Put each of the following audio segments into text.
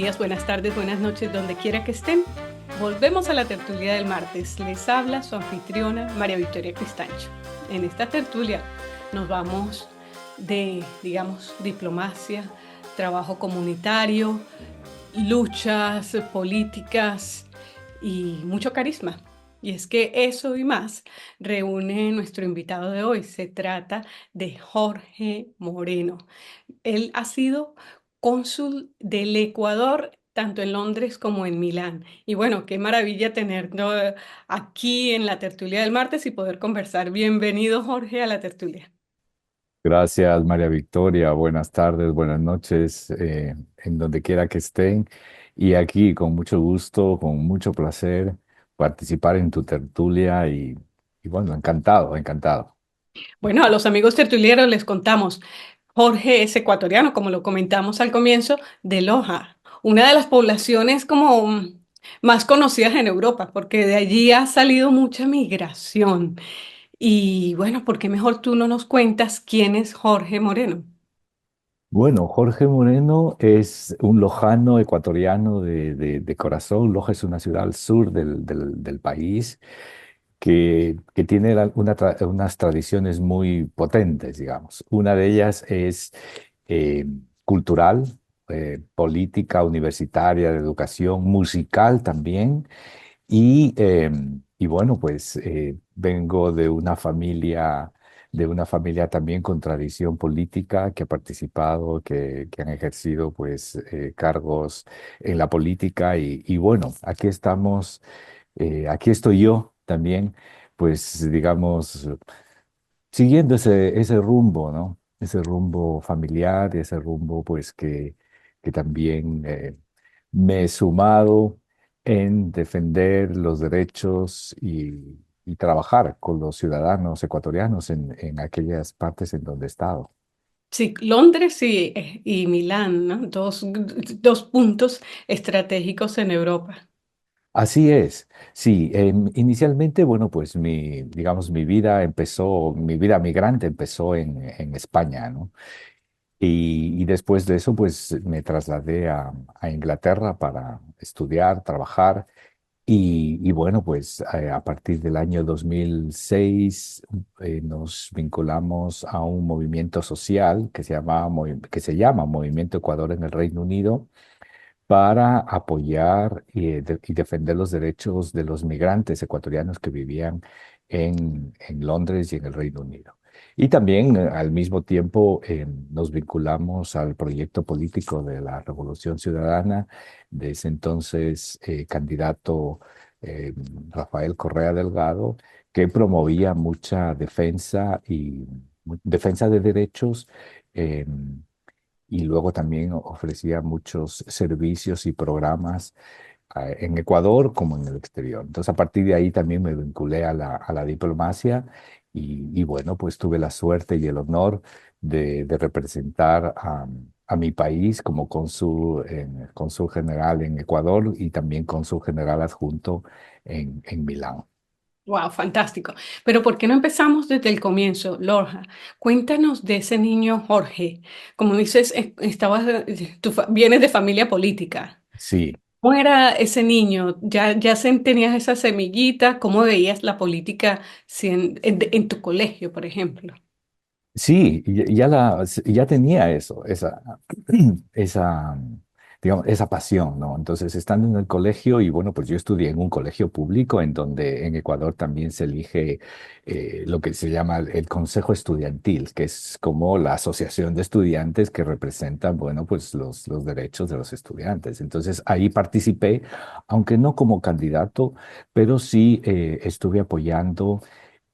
días, buenas tardes, buenas noches, donde quiera que estén. Volvemos a la tertulia del martes. Les habla su anfitriona María Victoria Cristancho. En esta tertulia nos vamos de, digamos, diplomacia, trabajo comunitario, luchas políticas y mucho carisma. Y es que eso y más reúne nuestro invitado de hoy. Se trata de Jorge Moreno. Él ha sido cónsul del Ecuador tanto en Londres como en Milán. Y bueno, qué maravilla tenerlo aquí en la tertulia del martes y poder conversar. Bienvenido, Jorge, a la tertulia. Gracias, María Victoria. Buenas tardes, buenas noches, en donde quiera que estén. Y aquí, con mucho gusto, con mucho placer, participar en tu tertulia y bueno, encantado, encantado. Bueno, a los amigos tertulieros les contamos. Jorge es ecuatoriano, como lo comentamos al comienzo, de Loja, una de las poblaciones como más conocidas en Europa, porque de allí ha salido mucha migración. Y bueno, ¿por qué mejor tú no nos cuentas quién es Jorge Moreno? Bueno, Jorge Moreno es un lojano ecuatoriano de corazón. Loja es una ciudad al sur del país que tiene unas tradiciones muy potentes, digamos. Una de ellas es eh, cultural, política, universitaria, de educación, musical también. Y bueno, pues vengo de una familia también con tradición política que ha participado, que han ejercido pues cargos en la política y bueno, aquí estamos, aquí estoy yo también, pues digamos, siguiendo ese rumbo, ¿no? Ese rumbo familiar, ese rumbo pues que también me he sumado en defender los derechos y trabajar con los ciudadanos ecuatorianos en aquellas partes en donde he estado. Sí, Londres y Milán, ¿no? Dos puntos estratégicos en Europa. Así es, sí. Inicialmente, bueno, pues digamos, mi vida migrante empezó en España, ¿no? Y después de eso, pues me trasladé a Inglaterra para estudiar, trabajar. Y bueno, pues a partir del año 2006 nos vinculamos a un movimiento social que se llama Movimiento Ecuador en el Reino Unido para apoyar y defender los derechos de los migrantes ecuatorianos que vivían en Londres y en el Reino Unido. Y también al mismo tiempo nos vinculamos al proyecto político de la Revolución Ciudadana, de ese entonces candidato eh, Rafael Correa Delgado, que promovía mucha defensa y defensa de derechos. Y luego también ofrecía muchos servicios y programas en Ecuador como en el exterior. Entonces, a partir de ahí también me vinculé a la diplomacia y bueno, pues tuve la suerte y el honor de representar a mi país como cónsul general en Ecuador y también cónsul general adjunto en Milán. Wow, fantástico. Pero ¿por qué no empezamos desde el comienzo, Lorja? Cuéntanos de ese niño Jorge. Como dices, vienes de familia política. Sí. ¿Cómo era ese niño? Tenías esa semillita? ¿Cómo veías la política en tu colegio, por ejemplo? Sí, ya tenía eso, esa, digamos, esa pasión, ¿no? Entonces, estando en el colegio, y bueno, pues yo estudié en un colegio público en donde en Ecuador también se elige lo que se llama el Consejo Estudiantil, que es como la asociación de estudiantes que representan, bueno, pues los derechos de los estudiantes. Entonces, ahí participé, aunque no como candidato, pero sí estuve apoyando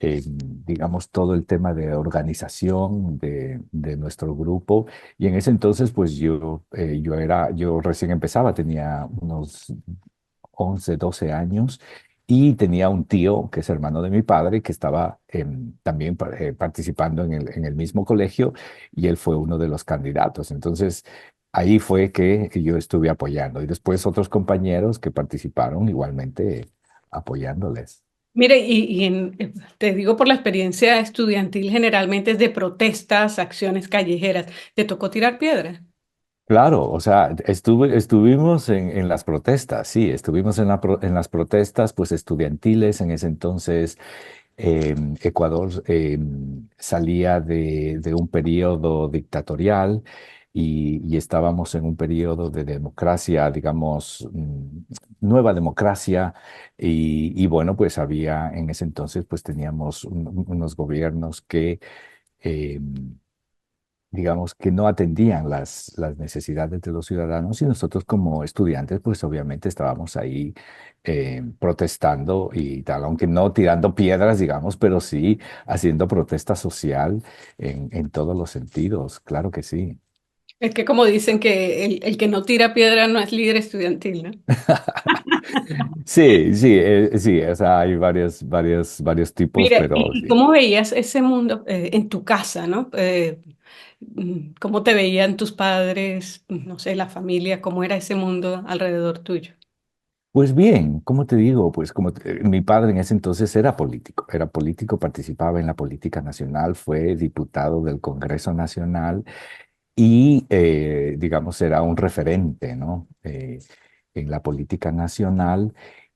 digamos, todo el tema de organización de nuestro grupo. Y en ese entonces, pues yo recién empezaba, tenía unos 11 12 años. Y tenía un tío que es hermano de mi padre que estaba también participando en el mismo colegio y él fue uno de los candidatos. Entonces, ahí fue que yo estuve apoyando y después otros compañeros que participaron igualmente apoyándoles. Mire, te digo por la experiencia estudiantil, generalmente es de protestas, acciones callejeras. ¿Te tocó tirar piedra? Claro, o sea, estuvimos en las protestas, sí, estuvimos en las protestas pues estudiantiles en ese entonces. Ecuador salía de un periodo dictatorial y estábamos en un periodo de democracia, digamos, nueva democracia y bueno, pues había en ese entonces pues teníamos unos gobiernos que digamos, que no atendían las necesidades de los ciudadanos y nosotros como estudiantes, pues obviamente estábamos ahí protestando y tal, aunque no tirando piedras, digamos, pero sí haciendo protesta social en todos los sentidos, claro que sí. Es que como dicen que el que no tira piedra no es líder estudiantil, ¿no? Sí, sí, sí, o sea, hay varios tipos, Mira, pero y sí. cómo veías ese mundo en tu casa, ¿no? ¿Cómo te veían tus padres, no sé, la familia, cómo era ese mundo alrededor tuyo? Pues bien, ¿cómo te digo? Pues mi padre en ese entonces era político, participaba en la política nacional, fue diputado del Congreso Nacional y, digamos, era un referente, ¿no? En la política nacional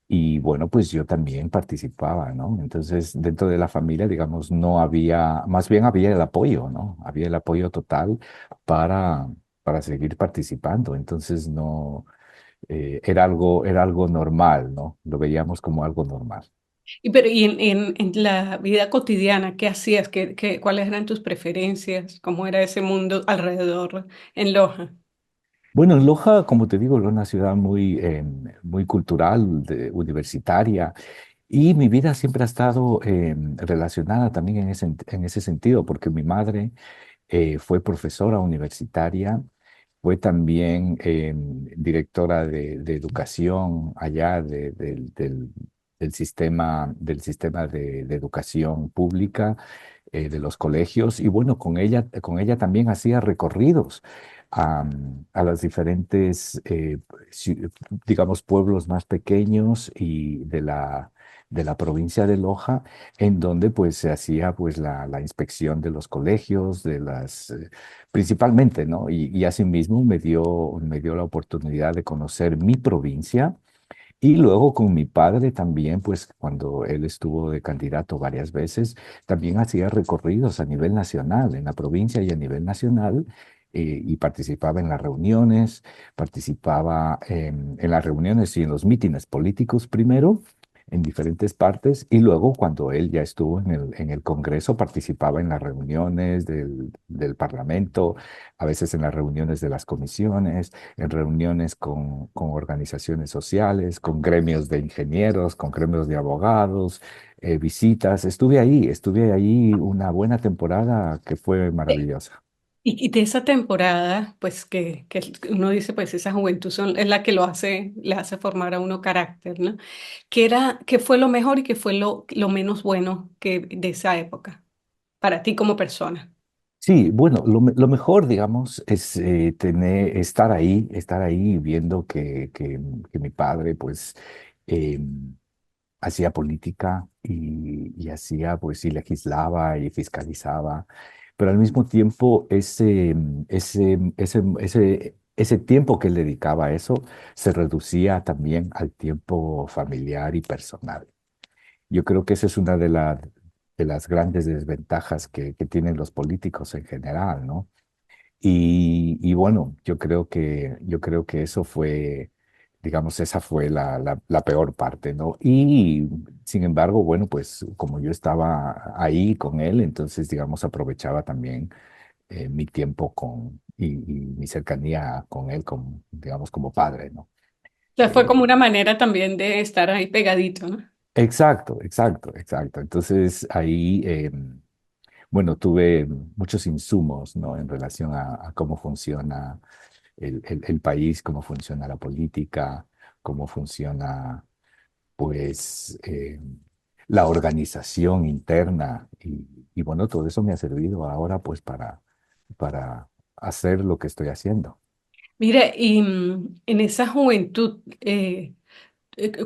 y, bueno, pues yo también participaba, ¿no? Entonces, dentro de la familia, digamos, no había, más bien había el apoyo, ¿no? Había el apoyo total para, para seguir participando. Entonces, no, era algo normal, ¿no? Lo veíamos como algo normal. Pero en la vida cotidiana, ¿qué hacías? Cuáles eran tus preferencias? ¿Cómo era ese mundo alrededor en Loja? Bueno, en Loja, como te digo, es una ciudad muy, muy cultural, universitaria, y mi vida siempre ha estado relacionada también en ese sentido, porque mi madre fue profesora universitaria, fue también directora de educación allá del sistema de educación pública de los colegios, y bueno, con ella también hacía recorridos a los diferentes, digamos, pueblos más pequeños y de la provincia de Loja, en donde pues se hacía pues la inspección de los colegios, principalmente, ¿no? Y asimismo me dio la oportunidad de conocer mi provincia y luego con mi padre también, pues cuando él estuvo de candidato varias veces, también hacía recorridos a nivel nacional, en la provincia y a nivel nacional, y participaba en las reuniones, participaba en las reuniones y en los mítines políticos primero, en diferentes partes, y luego cuando él ya estuvo en el Congreso, participaba en las reuniones del Parlamento, a veces en las reuniones de las comisiones en reuniones con organizaciones sociales, con gremios de ingenieros, con gremios de abogados, visitas. Estuve ahí una buena temporada que fue maravillosa. Y de esa temporada, pues que uno dice, pues esa juventud es la que lo hace, le hace formar a uno carácter, ¿no? ¿Qué fue lo mejor y qué fue lo menos bueno de esa época para ti como persona? Sí, bueno, lo mejor, digamos, es estar ahí viendo que mi padre, pues, eh, hacía política y hacía, pues, y legislaba y fiscalizaba, pero al mismo tiempo ese tiempo que él dedicaba a eso se reducía también al tiempo familiar y personal. Yo creo que esa es una de las grandes desventajas que tienen los políticos en general, ¿no? Y bueno, yo creo que eso fue, digamos, esa fue la peor parte, ¿no? Y sin embargo, bueno, pues como yo estaba ahí con él, entonces, digamos, aprovechaba también mi tiempo y mi cercanía con él, como, digamos, como padre, ¿no? O sea, fue Eh, como una manera también de estar ahí pegadito, ¿no? exacto, exacto, exacto. Entonces ahí, bueno, tuve muchos insumos, ¿no? En relación a cómo funciona el país, cómo funciona la política, cómo funciona, pues, la organización interna. Y bueno, todo eso me ha servido ahora, pues, para hacer lo que estoy haciendo. Mira, y en esa juventud,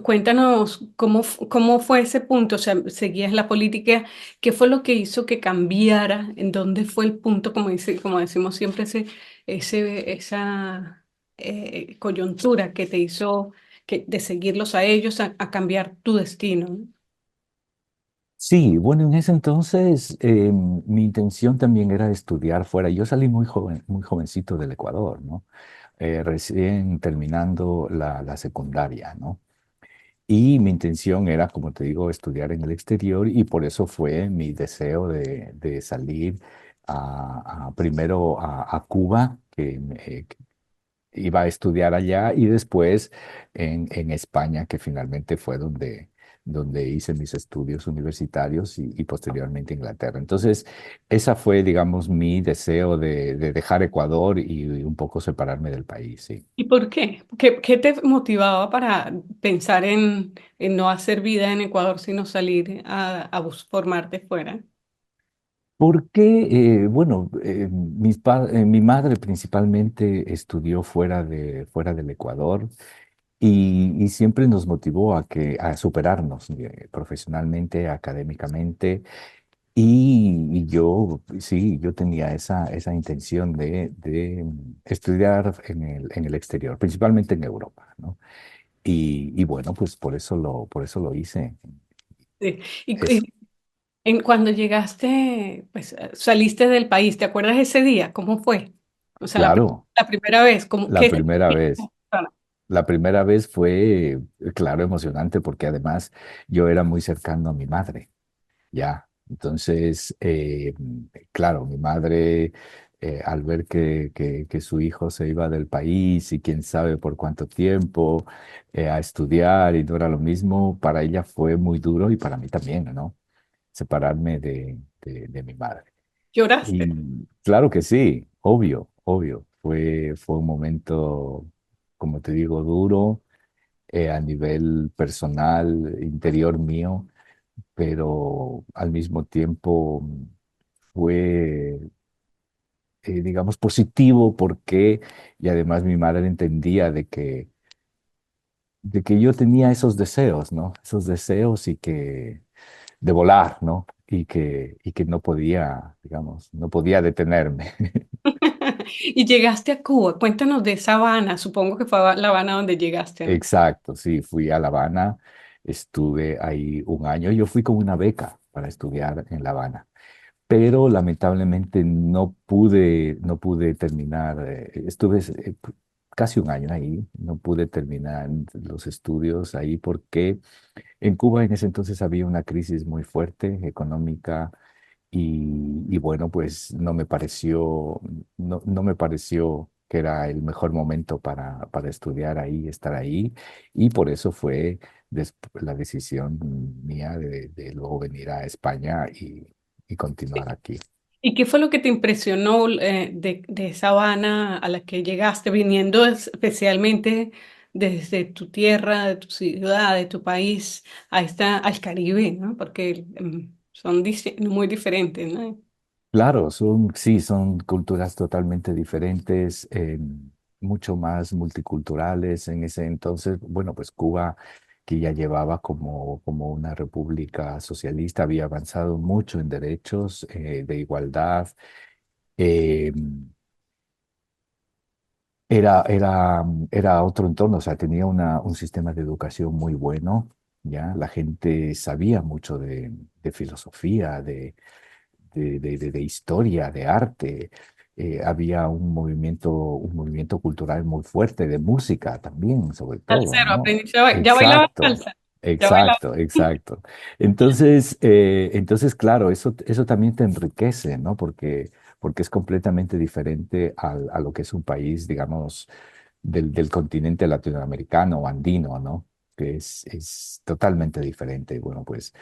Cuéntanos cómo fue ese punto, o sea, seguías la política, ¿qué fue lo que hizo que cambiara? ¿En dónde fue el punto, como decimos siempre, esa coyuntura que te hizo de seguirlos a ellos a cambiar tu destino? ¿No? Sí, bueno, en ese entonces mi intención también era estudiar fuera. Yo salí muy joven, muy jovencito del Ecuador, ¿no? Recién terminando la secundaria, ¿no? Y mi intención era, como te digo, estudiar en el exterior y por eso fue mi deseo de salir primero a Cuba, que iba a estudiar allá y después en España, que finalmente fue donde hice mis estudios universitarios y posteriormente Inglaterra. Entonces, esa fue, digamos, mi deseo de dejar Ecuador y un poco separarme del país, sí. ¿Y por qué? ¿Qué te motivaba para pensar en no hacer vida en Ecuador, sino salir formarte fuera? Porque, bueno, mi madre principalmente estudió fuera del Ecuador y siempre nos motivó a superarnos profesionalmente, académicamente. Y yo, sí, yo tenía esa intención de estudiar en el exterior, principalmente en Europa, ¿no? Y bueno, pues por eso lo hice. Sí. Es Cuando llegaste, pues saliste del país, ¿te acuerdas ese día? ¿Cómo fue? O sea, claro, la primera vez, la ¿qué primera sentiste vez. como persona? La primera vez fue, claro, emocionante porque además yo era muy cercano a mi madre, ya. Entonces, claro, mi madre, al ver que su hijo se iba del país y quién sabe por cuánto tiempo a estudiar y no era lo mismo, para ella fue muy duro y para mí también, ¿no? Separarme de mi madre. ¿Lloraste? Y claro que sí, obvio, obvio. Fue un momento, como te digo, duro a nivel personal, interior mío, pero al mismo tiempo fue, digamos, positivo porque, y además mi madre entendía de que yo tenía esos deseos, ¿no? Esos deseos de volar, ¿no? Y que no podía, digamos, no podía detenerme. Y llegaste a Cuba, cuéntanos de esa Habana, supongo que fue a La Habana donde llegaste, ¿no? Exacto, sí, fui a La Habana, estuve ahí un año, yo fui con una beca para estudiar en La Habana, pero lamentablemente no pude terminar, estuve casi un año ahí, no pude terminar los estudios ahí porque en Cuba en ese entonces había una crisis muy fuerte económica y bueno, pues no me pareció que era el mejor momento para estudiar ahí, estar ahí, y por eso fue la decisión mía de luego venir a España y continuar aquí. ¿Y qué fue lo que te impresionó de esa Habana a la que llegaste, viniendo especialmente desde tu tierra, de tu ciudad, de tu país, al Caribe, ¿no? Porque son muy diferentes, ¿no? Claro, sí, son culturas totalmente diferentes, mucho más multiculturales en ese entonces. Bueno, pues Cuba, que ya llevaba como una república socialista, había avanzado mucho en derechos de igualdad. eh, era otro entorno, o sea, tenía un sistema de educación muy bueno, ¿ya? La gente sabía mucho de filosofía, de historia, de arte. Había un movimiento cultural muy fuerte, de música también, sobre todo, Salsero, ¿no? aprendí, ya bailaba Exacto, salsa, ya bailaba. exacto, exacto. Entonces, claro, eso también te enriquece, ¿no? Porque es completamente diferente a lo que es un país, digamos, del continente latinoamericano o andino, ¿no? Que es totalmente diferente. Bueno, pues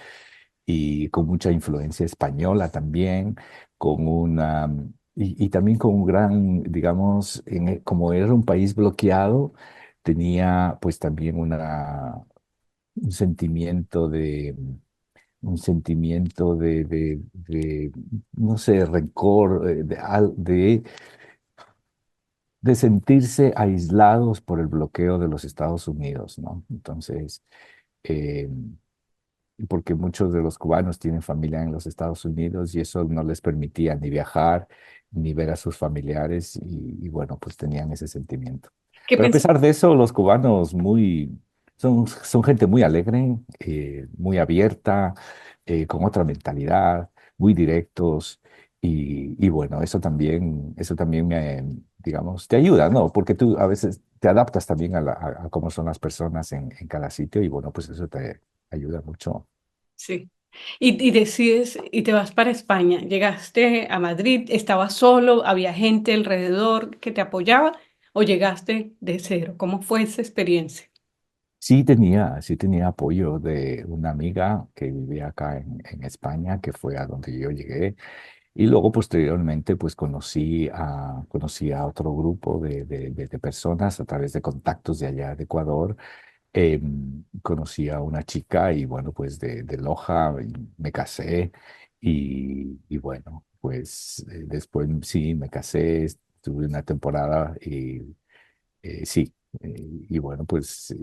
y con mucha influencia española también, y también con un gran, digamos, como era un país bloqueado, tenía pues también un sentimiento no sé, rencor, de sentirse aislados por el bloqueo de los Estados Unidos, ¿no? Entonces, eh, porque muchos de los cubanos tienen familia en los Estados Unidos y eso no les permitía ni viajar ni ver a sus familiares y bueno, pues tenían ese sentimiento. ¿Qué Pero a piensas? pesar de eso, los cubanos son gente muy alegre, muy abierta, con otra mentalidad, muy directos y bueno, eso también digamos, te ayuda, ¿no? Porque tú a veces te adaptas también a cómo son las personas en cada sitio y bueno, pues eso te ayuda mucho. Sí. Y decides y te vas para España. Llegaste a Madrid, estabas solo, había gente alrededor que te apoyaba o llegaste de cero. ¿Cómo fue esa experiencia? Sí tenía apoyo de una amiga que vivía acá en España, que fue a donde yo llegué. Y luego posteriormente pues conocí a otro grupo de personas a través de contactos de allá de Ecuador. Conocí a una chica y bueno, pues de Loja y me casé y bueno, pues después sí, me casé, estuve una temporada y sí, y bueno, pues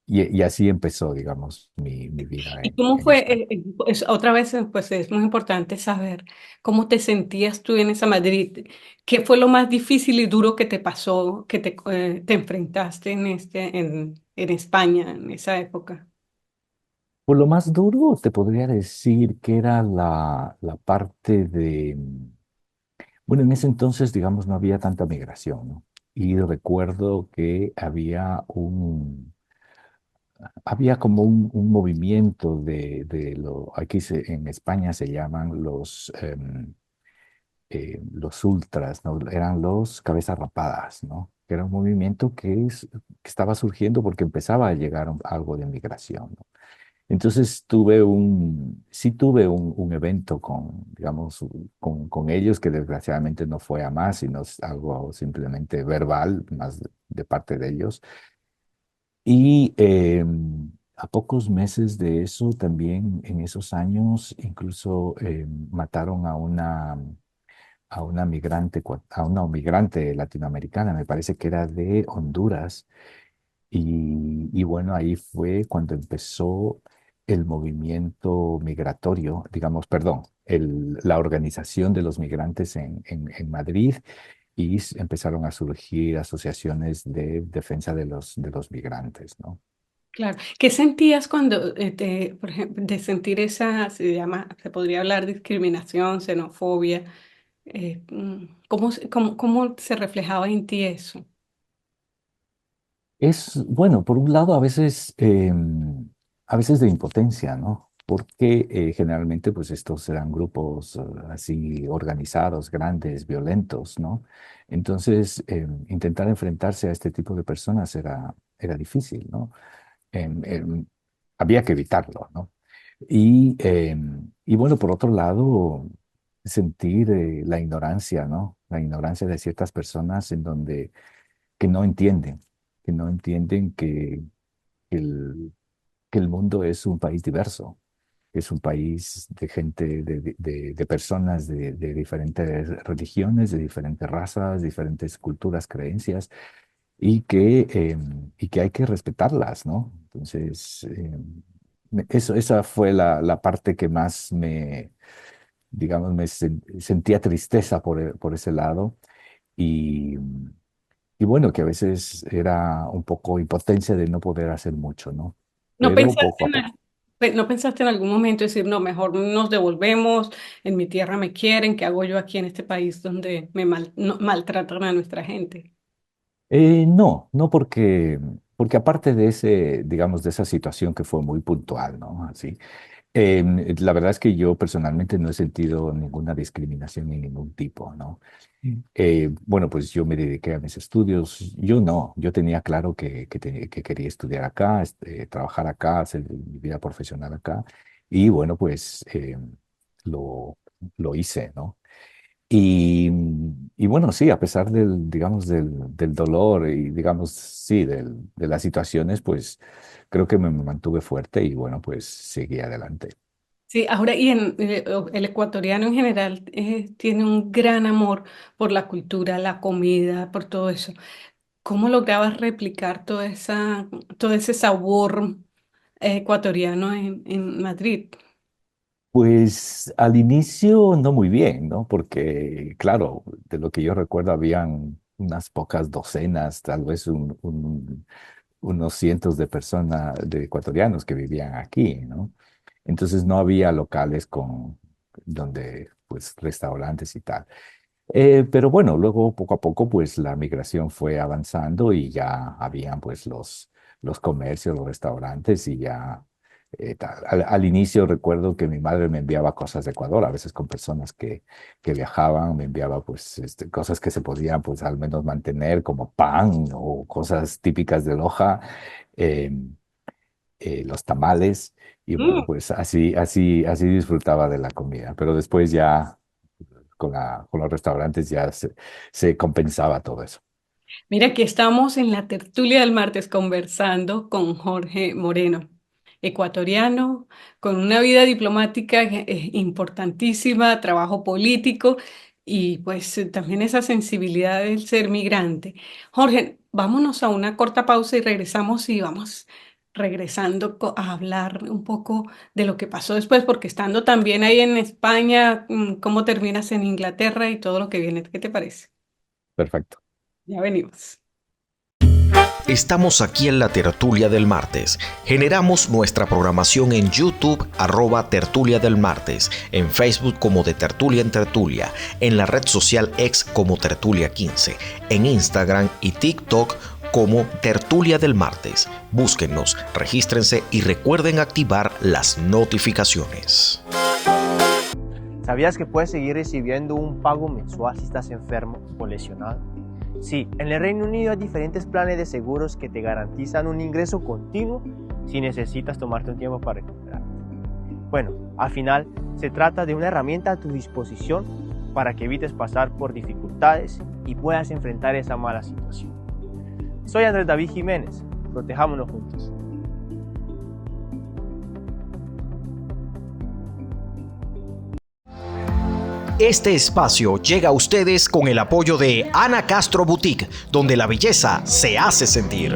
y así empezó, digamos, mi vida ¿Y cómo en fue? España. Otra vez, pues es muy importante saber cómo te sentías tú en esa Madrid. ¿Qué fue lo más difícil y duro que te pasó, que te enfrentaste en España en esa época? Por lo más duro, te podría decir que era la parte bueno, en ese entonces, digamos, no había tanta migración, ¿no? Y recuerdo que había como un movimiento en España se llaman los ultras, ¿no? Eran los cabezas rapadas, ¿no? Que era un movimiento que estaba surgiendo porque empezaba a llegar algo de migración, ¿no? Entonces sí tuve un evento digamos, con ellos que desgraciadamente no fue a más, sino es algo simplemente verbal, más de parte de ellos. Y a pocos meses de eso, también en esos años, incluso mataron a una migrante latinoamericana, me parece que era de Honduras. Y bueno, ahí fue cuando empezó el movimiento migratorio, digamos, perdón, la organización de los migrantes en Madrid y empezaron a surgir asociaciones de defensa de los migrantes, ¿no? Claro. ¿Qué sentías cuando, por ejemplo, de sentir esa, se podría hablar de discriminación, xenofobia? ¿Cómo se reflejaba en ti eso? Bueno, por un lado, a veces de impotencia, ¿no? Porque generalmente, pues estos eran grupos así organizados, grandes, violentos, ¿no? Entonces, intentar enfrentarse a este tipo de personas era difícil, ¿no? Em, em, Había que evitarlo, ¿no? Y bueno, por otro lado, sentir la ignorancia, ¿no? La ignorancia de ciertas personas en donde que no entienden, que no entienden el, que el mundo es un país diverso, que es un país de gente, de personas de diferentes religiones, de diferentes razas, diferentes culturas, creencias, y que hay que respetarlas, ¿no? Entonces, esa fue la parte que más digamos, sentía tristeza por ese lado. Y, y bueno, que a veces era un poco impotencia de no poder hacer mucho, ¿no? ¿No Pero pensaste poco a poco. no pensaste en algún momento decir, no, mejor nos devolvemos, en mi tierra me quieren, ¿qué hago yo aquí en este país donde maltratan a nuestra gente? No, no porque aparte de digamos, de esa situación que fue muy puntual, ¿no? Así, la verdad es que yo personalmente no he sentido ninguna discriminación de ningún tipo, ¿no? Bueno, pues yo me dediqué a mis estudios. Yo no, yo tenía claro que quería estudiar acá, trabajar acá, hacer mi vida profesional acá. Y bueno, pues lo, lo hice, ¿no? Y, y bueno, sí, a pesar digamos, del dolor y digamos, sí, de las situaciones, pues creo que me mantuve fuerte y bueno, pues seguí adelante. Sí, ahora el ecuatoriano en general tiene un gran amor por la cultura, la comida, por todo eso. ¿Cómo lograbas replicar todo ese sabor ecuatoriano en Madrid? Pues al inicio no muy bien, ¿no? Porque, claro, de lo que yo recuerdo habían unas pocas docenas, tal vez unos cientos de personas, de ecuatorianos que vivían aquí, ¿no? Entonces no había locales donde, pues, restaurantes y tal. Pero bueno, luego poco a poco pues la migración fue avanzando y ya habían pues los comercios, los restaurantes y ya tal. Al inicio recuerdo que mi madre me enviaba cosas de Ecuador, a veces con personas que viajaban, me enviaba pues cosas que se podían pues al menos mantener como pan o cosas típicas de Loja, eh, los tamales y bueno Mm. pues así disfrutaba de la comida, pero después ya con los restaurantes ya se compensaba todo eso. Mira, aquí estamos en la tertulia del martes conversando con Jorge Moreno, ecuatoriano, con una vida diplomática importantísima, trabajo político y pues también esa sensibilidad del ser migrante. Jorge, vámonos a una corta pausa y regresamos y vamos regresando a hablar un poco de lo que pasó después, porque estando también ahí en España, cómo terminas en Inglaterra y todo lo que viene, ¿qué te parece? Perfecto. Ya venimos. Estamos aquí en la tertulia del martes. Generamos nuestra programación en YouTube @tertulia del martes, en Facebook como de Tertulia en Tertulia, en la red social X como Tertulia 15, en Instagram y TikTok como Tertulia del martes. Búsquennos, regístrense y recuerden activar las notificaciones. ¿Sabías que puedes seguir recibiendo un pago mensual si estás enfermo o lesionado? Sí, en el Reino Unido hay diferentes planes de seguros que te garantizan un ingreso continuo si necesitas tomarte un tiempo para recuperarte. Bueno, al final se trata de una herramienta a tu disposición para que evites pasar por dificultades y puedas enfrentar esa mala situación. Soy Andrés David Jiménez, protejámonos juntos. Este espacio llega a ustedes con el apoyo de Ana Castro Boutique, donde la belleza se hace sentir.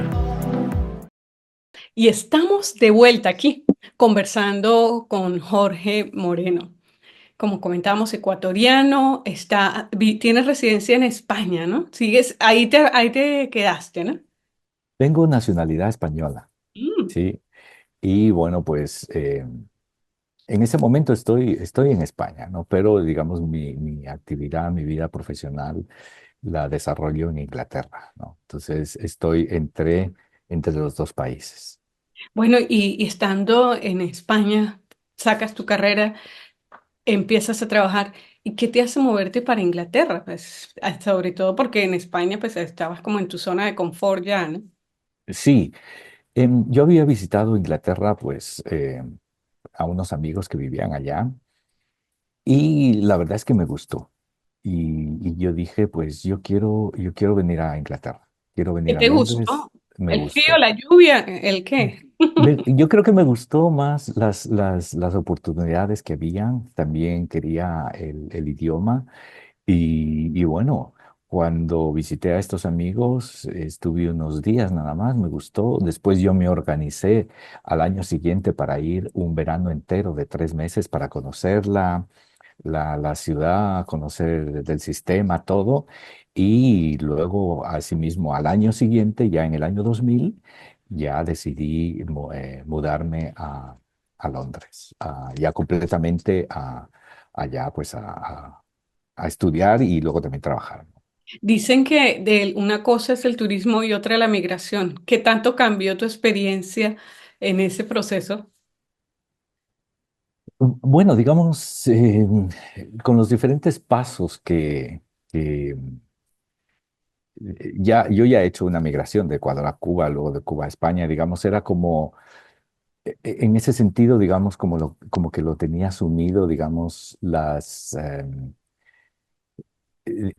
Y estamos de vuelta aquí conversando con Jorge Moreno. Como comentábamos, ecuatoriano, tienes residencia en España, ¿no? Sigues, ahí te quedaste, ¿no? Tengo nacionalidad española, Mm. ¿sí? Y bueno, pues en ese momento estoy en España, ¿no? Pero digamos mi actividad, mi vida profesional la desarrollo en Inglaterra, ¿no? Entonces estoy entre los dos países. Bueno, y estando en España, sacas tu carrera, empiezas a trabajar. ¿Y qué te hace moverte para Inglaterra? Pues, sobre todo porque en España, pues, estabas como en tu zona de confort ya, ¿no? Sí, yo había visitado Inglaterra, pues, a unos amigos que vivían allá y la verdad es que me gustó. Y yo dije, pues, yo quiero venir a Inglaterra, quiero ¿Qué venir a te Londres, gustó? me ¿El frío, gustó. la lluvia, el qué? Yo creo que me gustó más las oportunidades que habían, también quería el idioma y bueno, cuando visité a estos amigos, estuve unos días nada más, me gustó. Después yo me organicé al año siguiente para ir un verano entero de 3 meses para conocer la ciudad, conocer del sistema, todo. Y luego, asimismo, al año siguiente, ya en el año 2000 ya decidí mudarme a Londres, ya completamente allá, pues a estudiar y luego también trabajar. Dicen que una cosa es el turismo y otra la migración. ¿Qué tanto cambió tu experiencia en ese proceso? Bueno, digamos, con los diferentes pasos que yo ya he hecho una migración de Ecuador a Cuba, luego de Cuba a España, digamos, era como, en ese sentido, digamos, como que lo tenía asumido, digamos,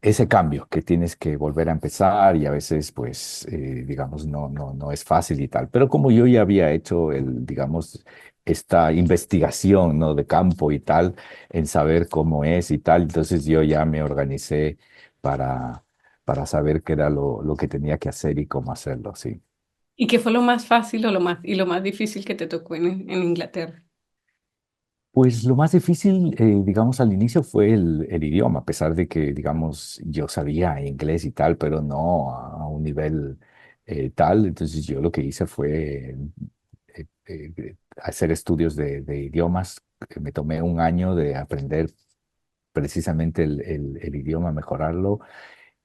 ese cambio que tienes que volver a empezar y a veces, pues, digamos, no es fácil y tal. Pero como yo ya había hecho digamos, esta investigación, ¿no? De campo y tal, en saber cómo es y tal, entonces yo ya me organicé para, para saber qué era lo que tenía que hacer y cómo hacerlo, sí. ¿Y qué fue lo más fácil o lo más difícil que te tocó en Inglaterra? Pues lo más difícil, digamos, al inicio fue el idioma, a pesar de que, digamos, yo sabía inglés y tal, pero no a un nivel tal. Entonces yo lo que hice fue hacer estudios de idiomas. Me tomé un año de aprender precisamente el idioma, mejorarlo.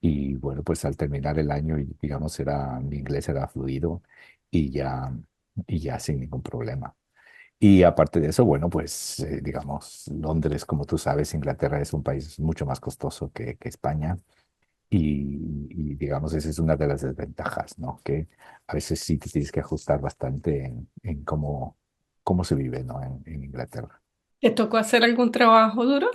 Y bueno, pues al terminar el año, digamos, mi inglés era fluido y ya, y ya sin ningún problema. Y aparte de eso, bueno, pues digamos, Londres, como tú sabes, Inglaterra es un país mucho más costoso que España digamos, esa es una de las desventajas, ¿no? Que a veces sí te tienes que ajustar bastante en cómo se vive, ¿no? En Inglaterra. ¿Te tocó hacer algún trabajo duro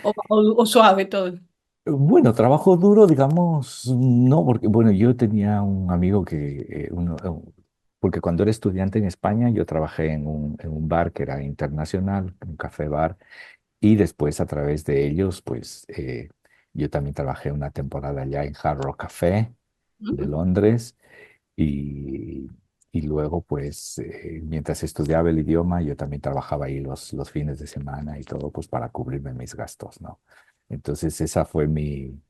o suave todo? Bueno, trabajo duro, digamos, no, porque, bueno, yo tenía un amigo porque cuando era estudiante en España, yo trabajé en un bar que era internacional, un café bar. Y después a través de ellos, pues yo también trabajé una temporada allá en Hard Rock Café de Mm. Londres y, y luego pues mientras estudiaba el idioma yo también trabajaba ahí los fines de semana y todo pues para cubrirme mis gastos, ¿no? Entonces esa fue mi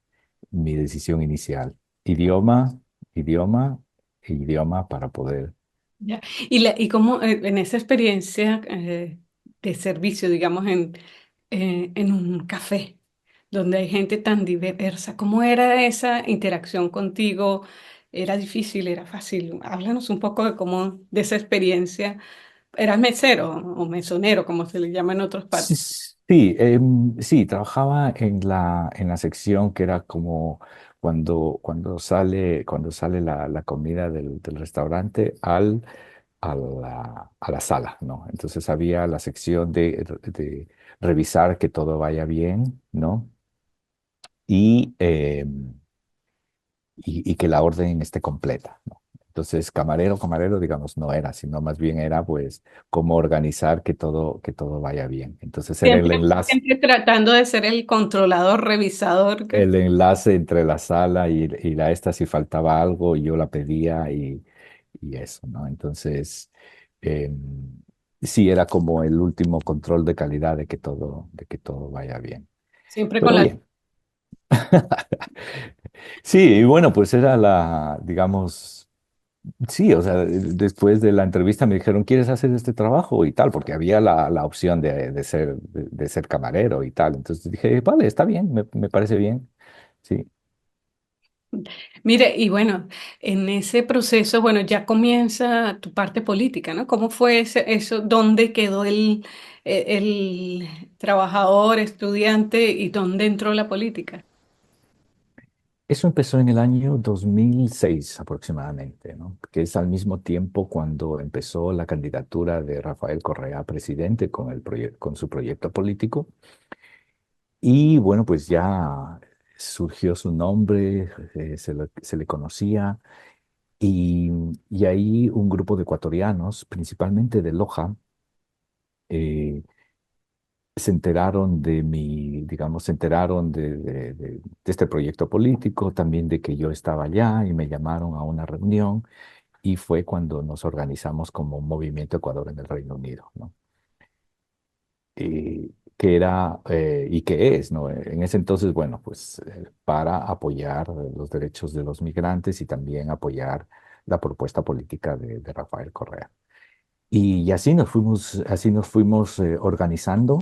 decisión inicial. Idioma, idioma, idioma para poder. Ya. Y cómo en esa experiencia de servicio, digamos, en un café, donde hay gente tan diversa, ¿cómo era esa interacción contigo? ¿Era difícil? ¿Era fácil? Háblanos un poco de esa experiencia. ¿Eras mesero o mesonero, como se le llama en otras Sí, partes? sí, trabajaba en la sección que era como cuando sale la comida del restaurante a la sala, ¿no? Entonces había la sección de revisar que todo vaya bien, ¿no? Y, y que la orden esté completa, ¿no? Entonces, camarero, digamos, no era, sino más bien era, pues, cómo organizar que todo vaya bien. Entonces, era el Siempre, enlace, siempre tratando de ser el controlador, revisador. el enlace entre la sala y la esta, si faltaba algo, yo la pedía y eso, ¿no? Entonces, sí, era como el último control de calidad de que todo vaya bien. Siempre con Pero la... bien. Sí, y bueno, pues era digamos, sí, o sea, después de la entrevista me dijeron, ¿quieres hacer este trabajo y tal? Porque había la opción de ser camarero y tal. Entonces dije, vale, está bien, me parece bien. Sí. Mire, y bueno, en ese proceso, bueno, ya comienza tu parte política, ¿no? ¿Cómo fue eso? ¿Dónde quedó el trabajador, estudiante y dónde entró la política? Eso empezó en el año 2006 aproximadamente, ¿no? Que es al mismo tiempo cuando empezó la candidatura de Rafael Correa a presidente con su proyecto político. Y bueno, pues ya surgió su nombre, se le conocía. Y ahí un grupo de ecuatorianos, principalmente de Loja, eh, se enteraron digamos, se enteraron de este proyecto político, también de que yo estaba allá y me llamaron a una reunión y fue cuando nos organizamos como Movimiento Ecuador en el Reino Unido, ¿no? Que era y que es, ¿no? En ese entonces, bueno, pues para apoyar los derechos de los migrantes y también apoyar la propuesta política de Rafael Correa. Y así nos fuimos organizando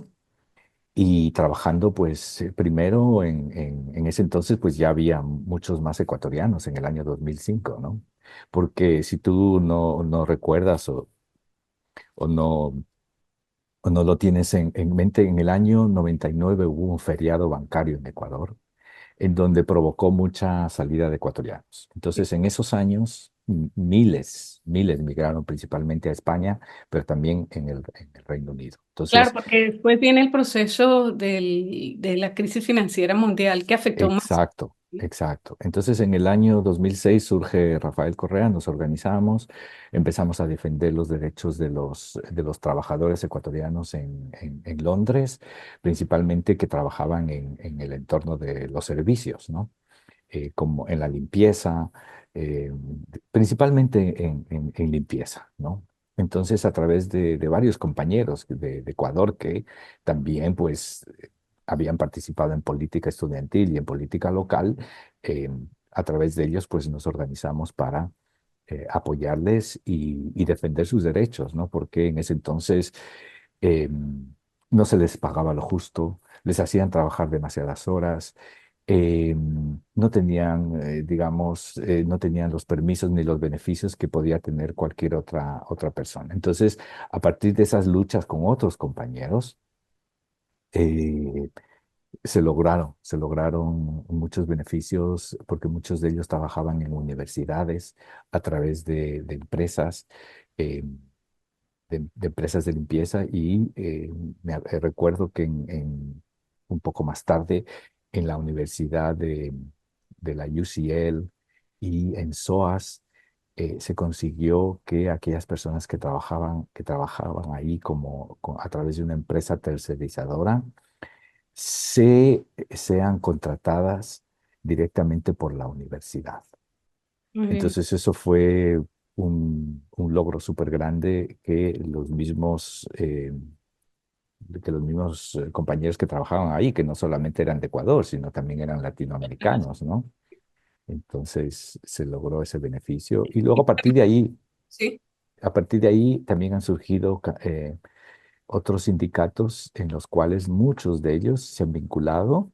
y trabajando, pues primero en ese entonces, pues ya había muchos más ecuatorianos en el año 2005, ¿no? Porque si tú no recuerdas o no, o no lo tienes en mente, en el año 99 hubo un feriado bancario en Ecuador en donde provocó mucha salida de ecuatorianos. Entonces, en esos años miles migraron principalmente a España, pero también en el Reino Unido. Claro, Entonces, porque después viene el proceso de la crisis financiera mundial que afectó más. exacto, exacto. Entonces, en el año 2006 surge Rafael Correa, nos organizamos, empezamos a defender los derechos de los trabajadores ecuatorianos en Londres, principalmente que trabajaban en el entorno de los servicios, ¿no? Como en la limpieza, principalmente en limpieza, ¿no? Entonces, a través de varios compañeros de Ecuador que también, pues, habían participado en política estudiantil y en política local, eh, a través de ellos, pues, nos organizamos para apoyarles y defender sus derechos, ¿no? Porque en ese entonces eh, no se les pagaba lo justo, les hacían trabajar demasiadas horas, no tenían, digamos, no tenían los permisos ni los beneficios que podía tener cualquier otra persona. Entonces, a partir de esas luchas con otros compañeros, eh, se lograron muchos beneficios porque muchos de ellos trabajaban en universidades a través de empresas. eh, de empresas de limpieza y recuerdo que un poco más tarde en la Universidad de la UCL y en SOAS se consiguió que aquellas personas que trabajaban ahí a través de una empresa tercerizadora sean contratadas directamente por la universidad. Muy bien. Entonces eso fue un logro súper grande que los mismos compañeros que trabajaban ahí, que no solamente eran de Ecuador, sino también eran latinoamericanos, ¿no? Entonces se logró ese beneficio. Y luego Sí, a partir de ahí también han surgido otros sindicatos en los cuales muchos de ellos se han vinculado,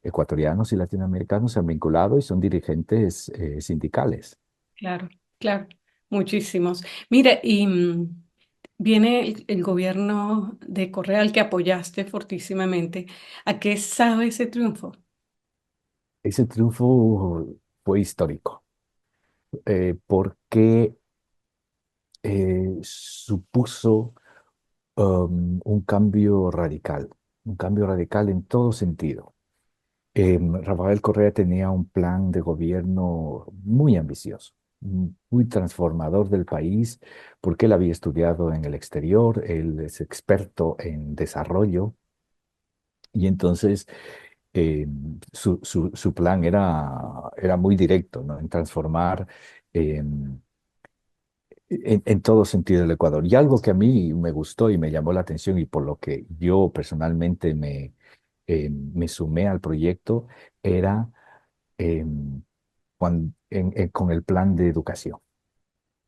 ecuatorianos y latinoamericanos se han vinculado y son dirigentes sindicales. claro, claro, muchísimos. Mira, y viene el gobierno de Correa al que apoyaste fortísimamente. ¿A qué sabe ese triunfo? Ese triunfo fue histórico, porque supuso un cambio radical en todo sentido. Rafael Correa tenía un plan de gobierno muy ambicioso, muy transformador del país, porque él había estudiado en el exterior, él es experto en desarrollo, y entonces eh, su plan era muy directo, ¿no? En transformar en todo sentido el Ecuador. Y algo que a mí me gustó y me llamó la atención y por lo que yo personalmente me sumé al proyecto era eh, con el plan de educación,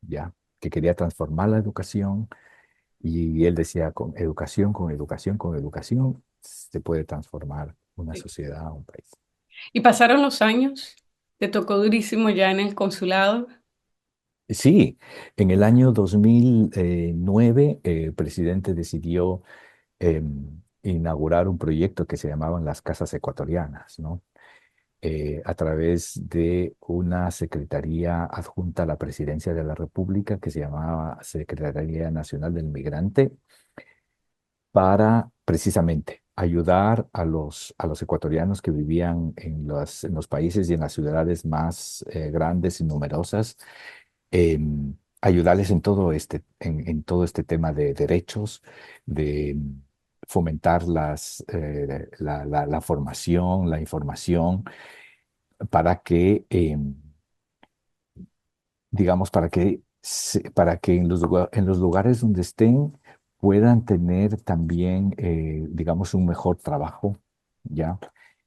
¿ya? Que quería transformar la educación y él decía, con educación se puede transformar una Sí. sociedad, un país. Y pasaron los años, te tocó durísimo ya en el consulado. Sí, en el año 2009 el presidente decidió inaugurar un proyecto que se llamaban las Casas Ecuatorianas, ¿no? A través de una secretaría adjunta a la Presidencia de la República que se llamaba Secretaría Nacional del Migrante para precisamente ayudar a los ecuatorianos que vivían en los países y en las ciudades más grandes y numerosas, ayudarles en todo este tema de derechos, de fomentar la formación, la información, para que digamos, para que en los lugares donde estén puedan tener también, digamos, un mejor trabajo, ¿ya?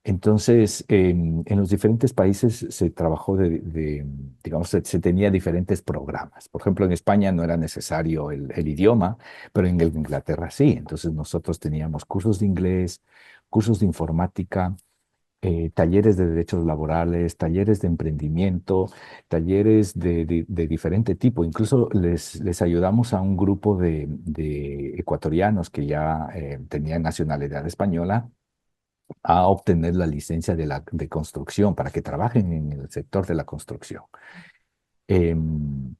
Entonces, en los diferentes países se trabajó digamos, se tenía diferentes programas. Por ejemplo, en España no era necesario el idioma, pero en Inglaterra sí. Entonces, nosotros teníamos cursos de inglés, cursos de informática, talleres de derechos laborales, talleres de emprendimiento, talleres de diferente tipo. Incluso les ayudamos a un grupo de ecuatorianos que ya tenían nacionalidad española a obtener la licencia de construcción para que trabajen en el sector de la construcción. Em,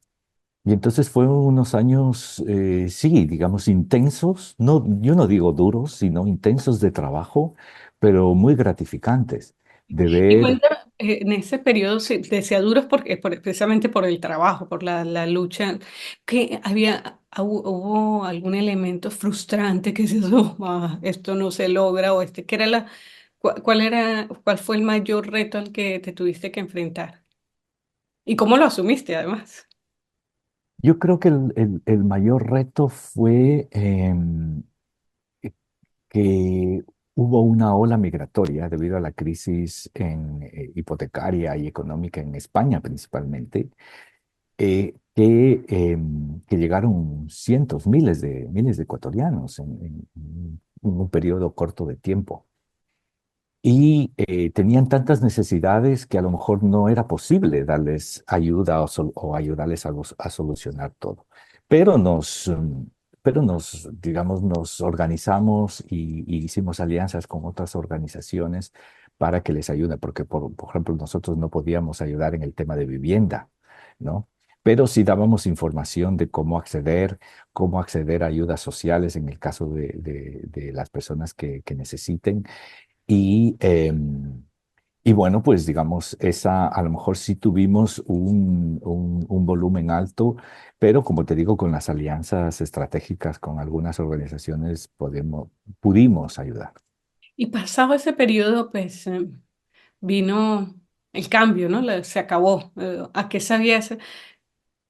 y entonces fueron unos años, sí, digamos, intensos, no, yo no digo duros, sino intensos de trabajo, pero muy gratificantes, de Y ver. cuéntame, en ese periodo decía duros porque, precisamente por el trabajo, por la lucha, que hubo algún elemento frustrante que dices, "Oh, esto no se logra", o que era cuál fue el mayor reto al que te tuviste que enfrentar y cómo lo asumiste además. Yo creo que el mayor reto fue que hubo una ola migratoria debido a la crisis hipotecaria y económica en España principalmente, que llegaron cientos, miles de ecuatorianos en un periodo corto de tiempo. Y tenían tantas necesidades que a lo mejor no era posible darles ayuda o ayudarles a solucionar todo. Pero digamos, nos organizamos y hicimos alianzas con otras organizaciones para que les ayuden, porque por ejemplo nosotros no podíamos ayudar en el tema de vivienda, ¿no? Pero sí dábamos información de cómo acceder a ayudas sociales en el caso de las personas que necesiten. Y, y bueno, pues digamos, a lo mejor sí tuvimos un volumen alto, pero como te digo, con las alianzas estratégicas con algunas organizaciones pudimos ayudar. Y pasado ese periodo, pues vino el cambio, ¿no? Se acabó. ¿A qué sabía esa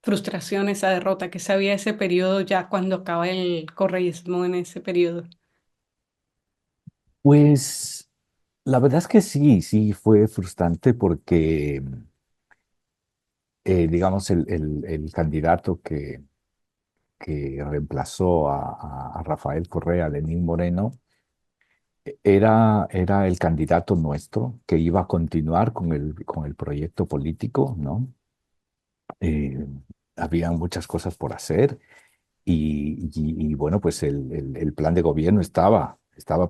frustración, esa derrota? ¿Qué sabía ese periodo ya cuando acaba el correísmo en ese periodo? Pues la verdad es que sí, sí fue frustrante porque, digamos, el candidato que reemplazó a Rafael Correa, Lenín Moreno, era el candidato nuestro que iba a continuar con el proyecto político, ¿no? Eh, Había muchas cosas por hacer y bueno, pues el plan de gobierno estaba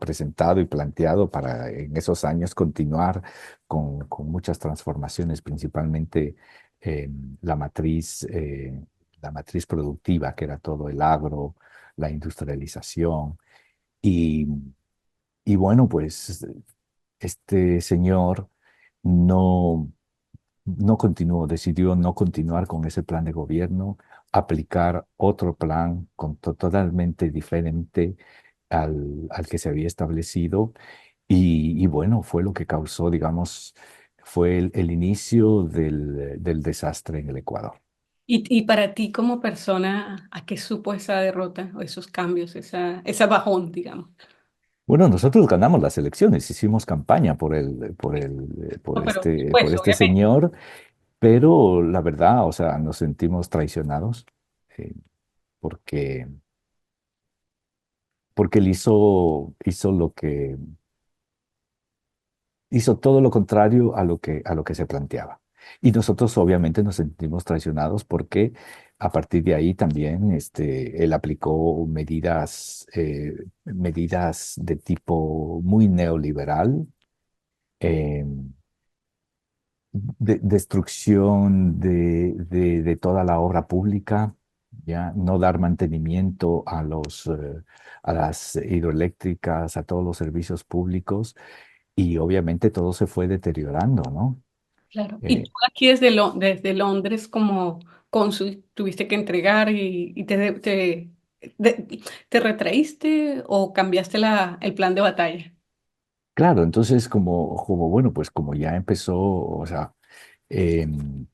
presentado y planteado para en esos años continuar con muchas transformaciones, principalmente eh, la matriz, eh, la matriz productiva, que era todo el agro, la industrialización. Y, y bueno, pues este señor no, no continuó, decidió no continuar con ese plan de gobierno, aplicar otro plan totalmente diferente al que se había establecido. Y bueno, fue lo que causó, digamos, fue el inicio del desastre en el Ecuador. Y para ti como persona, ¿a qué supo esa derrota o esos cambios, esa bajón, digamos? Bueno, nosotros ganamos las elecciones, hicimos campaña No, pero por después, este obviamente. señor. Pero la verdad, o sea, nos sentimos traicionados eh, porque, porque él hizo todo lo contrario a lo que se planteaba. Y nosotros obviamente nos sentimos traicionados porque a partir de ahí también él aplicó medidas de tipo muy neoliberal, eh, destrucción de toda la obra pública, ya no dar mantenimiento a las hidroeléctricas, a todos los servicios públicos y obviamente todo se fue deteriorando, ¿no? Claro. Y Eh, tú aquí desde Londres como cónsul tuviste que entregar y te retraíste o cambiaste el plan de batalla. claro, entonces bueno, pues como ya empezó, o sea, em,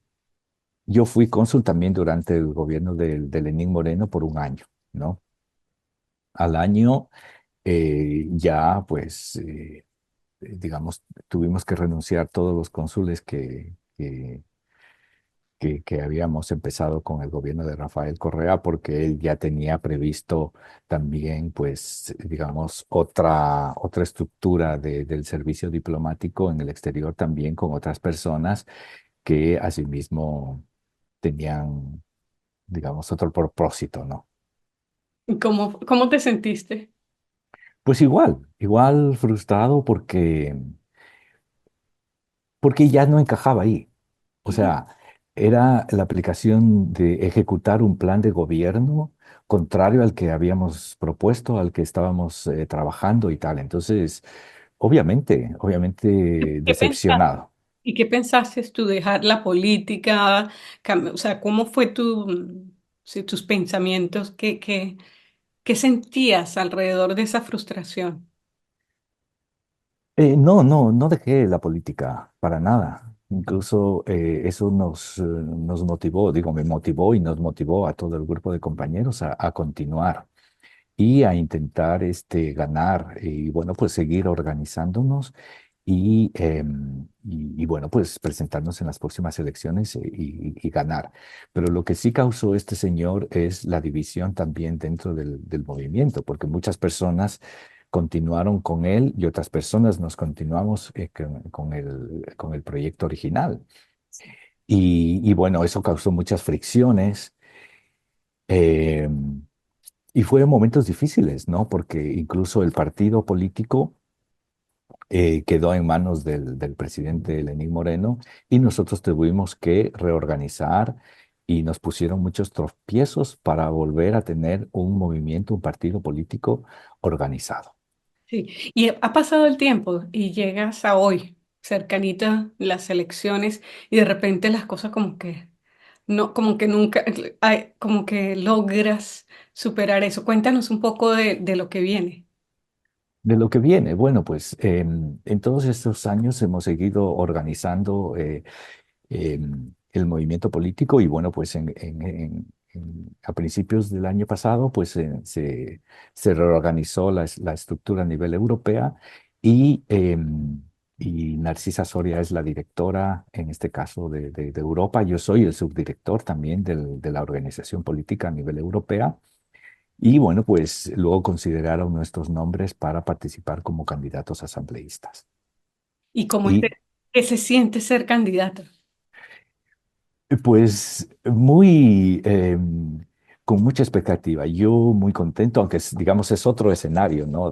yo fui cónsul también durante el gobierno de Lenín Moreno por un año, ¿no? Al año ya pues digamos, tuvimos que renunciar todos los cónsules que habíamos empezado con el gobierno de Rafael Correa, porque él ya tenía previsto también, pues, digamos, otra estructura del servicio diplomático en el exterior también con otras personas que asimismo tenían, digamos, otro propósito, ¿no? ¿Y cómo te sentiste? Pues igual frustrado porque ya no encajaba ahí. O Ujú. sea, era la aplicación de ejecutar un plan de gobierno contrario al que habíamos propuesto, al que estábamos trabajando y tal. Entonces, obviamente ¿Qué pensaste? decepcionado. ¿Y qué pensaste tú dejar la política? O sea, ¿cómo fue sí, tus pensamientos? ¿Qué sentías alrededor de esa frustración? No dejé la política para nada. Incluso eso nos motivó, digo, me motivó y nos motivó a todo el grupo de compañeros a continuar y a intentar ganar y bueno, pues seguir organizándonos y bueno, pues presentarnos en las próximas elecciones y ganar. Pero lo que sí causó este señor es la división también dentro del movimiento, porque muchas personas continuaron con él y otras personas nos continuamos con el proyecto original. Y bueno, eso causó muchas fricciones. eh, y fueron momentos difíciles, ¿no? Porque incluso el partido político quedó en manos del presidente Lenín Moreno y nosotros tuvimos que reorganizar y nos pusieron muchos tropiezos para volver a tener un movimiento, un partido político organizado. Sí, y ha pasado el tiempo y llegas a hoy, cercanita las elecciones, y de repente las cosas como que no, como que nunca, como que logras superar eso. Cuéntanos un poco de lo que viene. De lo que viene, bueno, pues en todos estos años hemos seguido organizando el movimiento político y bueno, pues a principios del año pasado pues se reorganizó la estructura a nivel europea y Narcisa Soria es la directora, en este caso de Europa. Yo soy el subdirector también de la organización política a nivel europea. Y bueno, pues luego consideraron nuestros nombres para participar como candidatos asambleístas. ¿Y cómo Y qué se siente ser candidato? pues muy, con mucha expectativa. Yo muy contento, aunque digamos es otro escenario, ¿no?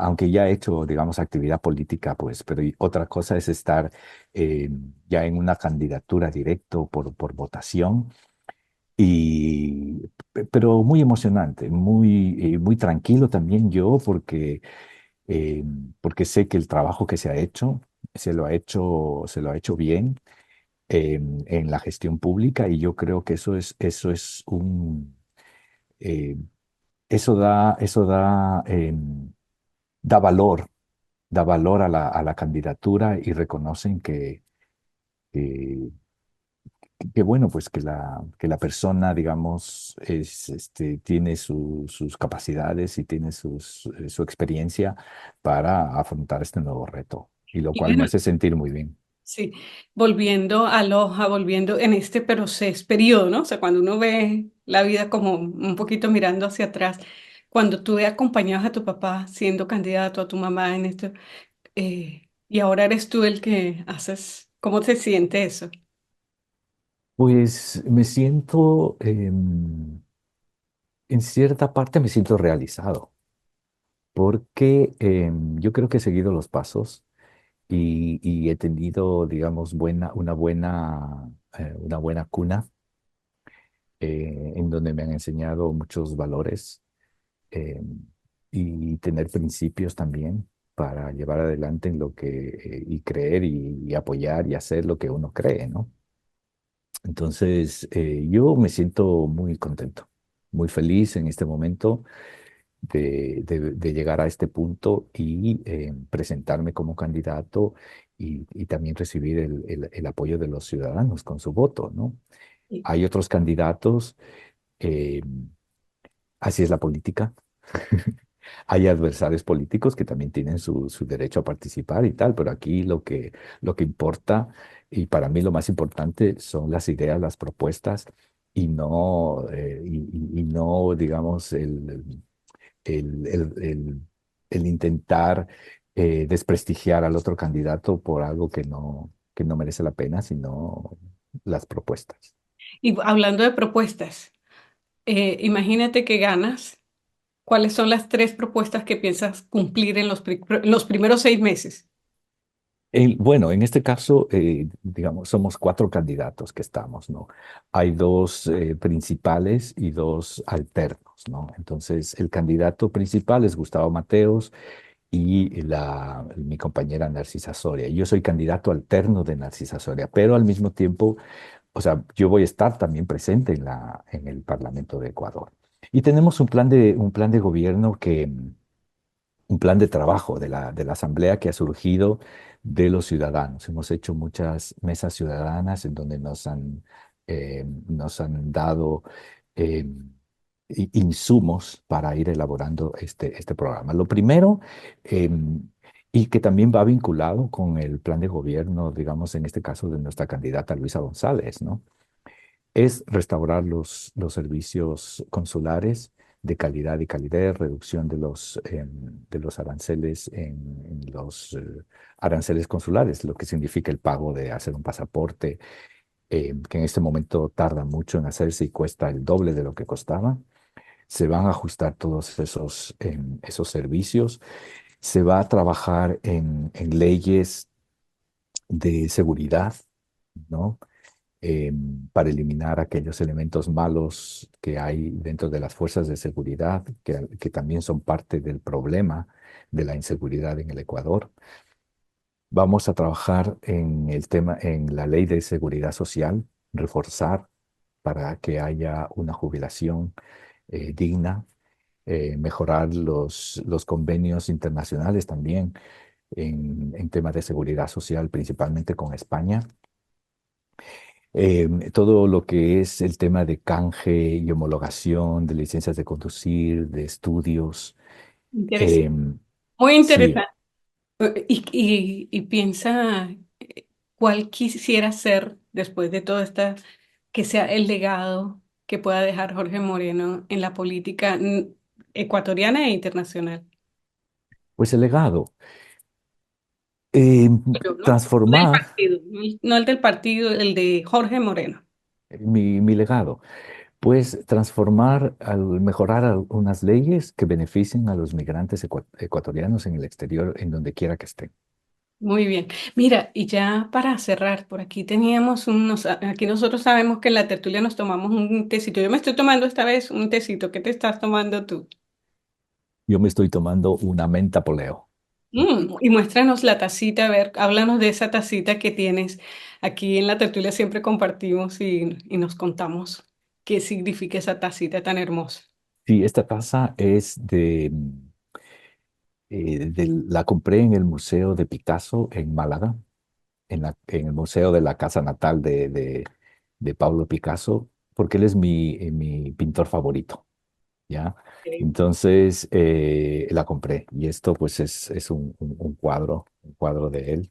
Aunque ya he hecho, digamos, actividad política, pues, pero otra cosa es estar ya en una candidatura directo por votación. Pero muy emocionante, muy tranquilo también yo, eh, porque sé que el trabajo que se ha hecho, se lo ha hecho bien en la gestión pública y yo creo que eso es eh, eso da valor a a la candidatura y reconocen que, que bueno, pues que la persona, digamos, tiene sus capacidades y tiene su experiencia para afrontar este nuevo reto, y lo Y cual me bueno, hace sentir muy bien. sí, volviendo a Loja, volviendo en este proceso, periodo, ¿no? O sea, cuando uno ve la vida como un poquito mirando hacia atrás, cuando tú acompañabas a tu papá siendo candidato, a tu mamá en esto, y ahora eres tú el que haces, ¿cómo se siente eso? Pues me siento, en cierta parte me siento realizado, porque yo creo que he seguido los pasos y he tenido, digamos, una buena cuna en donde me han enseñado muchos valores eh, y tener principios también para llevar adelante en lo y creer y apoyar y hacer lo que uno cree, ¿no? Entonces, yo me siento muy contento, muy feliz en este momento de llegar a este punto y presentarme como candidato y también recibir el apoyo de los ciudadanos con su voto, ¿no? Sí. Hay otros candidatos, eh, así es la política. Hay adversarios políticos que también tienen su derecho a participar y tal, pero aquí lo que importa, y para mí lo más importante, son las ideas, las propuestas, y no, digamos, el, el- el- el intentar desprestigiar al otro candidato por algo que no merece la pena, sino las propuestas. Y hablando de propuestas, imagínate que ganas. ¿Cuáles son las tres propuestas que piensas cumplir en los primeros 6 meses? Bueno, en este caso, digamos, somos cuatro candidatos que estamos, ¿no? Hay dos principales y dos alternos, ¿no? Entonces, el candidato principal es Gustavo Mateos y mi compañera Narcisa Soria. Yo soy candidato alterno de Narcisa Soria, pero al mismo tiempo, o sea, yo voy a estar también presente en el Parlamento de Ecuador. Y tenemos un plan de gobierno un plan de trabajo de la Asamblea que ha surgido de los ciudadanos. Hemos hecho muchas mesas ciudadanas en donde nos han dado eh, insumos para ir elaborando este programa. Lo primero, eh, y que también va vinculado con el plan de gobierno, digamos, en este caso de nuestra candidata Luisa González, ¿no? Es restaurar los servicios consulares de calidad y calidez, reducción de los aranceles en los aranceles consulares, lo que significa el pago de hacer un pasaporte, que en este momento tarda mucho en hacerse y cuesta el doble de lo que costaba. Se van a ajustar todos esos servicios. Se va a trabajar en leyes de seguridad, ¿no? Para eliminar aquellos elementos malos que hay dentro de las fuerzas de seguridad, que también son parte del problema de la inseguridad en el Ecuador. Vamos a trabajar en el tema, en la ley de seguridad social, reforzar para que haya una jubilación digna, mejorar los convenios internacionales también en temas de seguridad social, principalmente con España. Todo lo que es el tema de canje y homologación de licencias de conducir, de estudios. Interesante. em, Muy sí, interesante. Y piensa cuál quisiera ser después de todo esta, que sea el legado que pueda dejar Jorge Moreno en la política ecuatoriana e internacional. pues el legado. em, Pero, ¿no? No del Transformar partido, no el del partido, el de Jorge Moreno. mi legado. Pues transformar, mejorar algunas leyes que beneficien a los migrantes ecuatorianos en el exterior, en donde quiera que estén. Muy bien. Mira, y ya para cerrar, por aquí teníamos unos, aquí nosotros sabemos que en la tertulia nos tomamos un tecito. Yo me estoy tomando esta vez un tecito. ¿Qué te estás tomando tú? Yo me estoy tomando una menta poleo. Y muéstranos la tacita, a ver, háblanos de esa tacita que tienes. Aquí en la tertulia siempre compartimos y nos contamos qué significa esa tacita tan hermosa. Sí, esta taza es la compré en el Museo de Picasso en Málaga, en el museo de la casa natal de Pablo Picasso, porque él es mi pintor favorito, ¿ya? Ok. Entonces la compré y esto pues es un cuadro de él.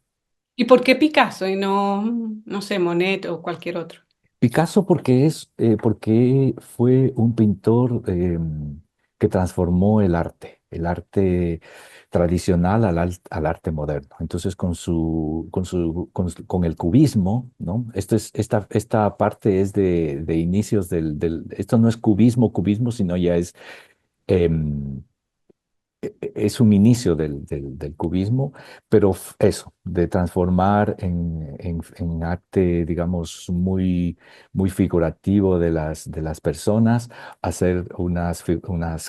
¿Y por qué Picasso y no, no sé, Monet o cualquier otro? Picasso porque fue un pintor que transformó el arte tradicional al arte moderno. Entonces, con el cubismo, ¿no? Esta parte es de inicios esto no es cubismo, sino ya em, es un inicio del cubismo, pero eso, de transformar en arte, digamos, muy figurativo de las personas, hacer unas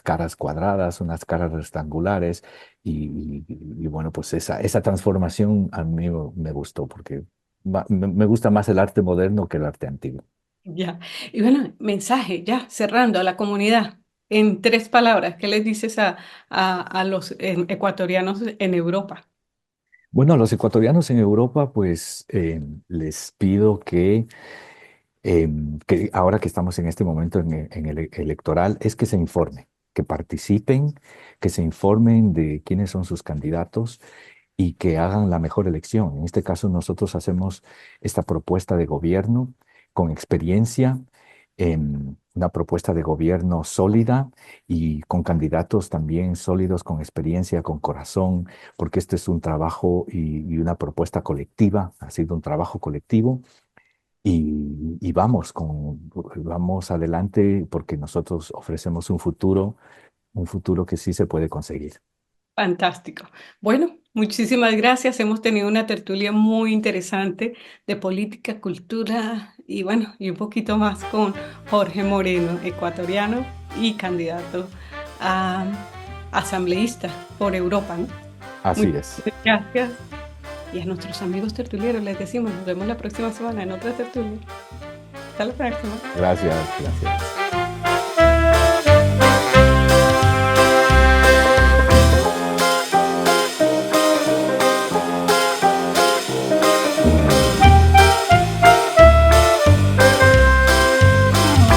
caras cuadradas, unas caras rectangulares, y bueno, pues esa transformación a mí me gustó, porque me gusta más el arte moderno que el arte antiguo. Ya. Y bueno, mensaje, ya, cerrando a la comunidad. En tres palabras, ¿qué les dices a los ecuatorianos en Europa? Bueno, a los ecuatorianos en Europa, pues les pido que ahora que estamos en este momento en el electoral, es que se informen, que participen, que se informen de quiénes son sus candidatos y que hagan la mejor elección. En este caso, nosotros hacemos esta propuesta de gobierno con experiencia, una propuesta de gobierno sólida y con candidatos también sólidos, con experiencia, con corazón, porque este es un trabajo y una propuesta colectiva, ha sido un trabajo colectivo y vamos adelante porque nosotros ofrecemos un futuro que sí se puede conseguir. Fantástico. Bueno, muchísimas gracias. Hemos tenido una tertulia muy interesante de política, cultura y bueno, y un poquito más con Jorge Moreno, ecuatoriano y candidato a asambleísta por Europa, ¿no? Así Muchas es. gracias. Y a nuestros amigos tertulieros les decimos, nos vemos la próxima semana en otra tertulia. Hasta la próxima. Gracias, gracias.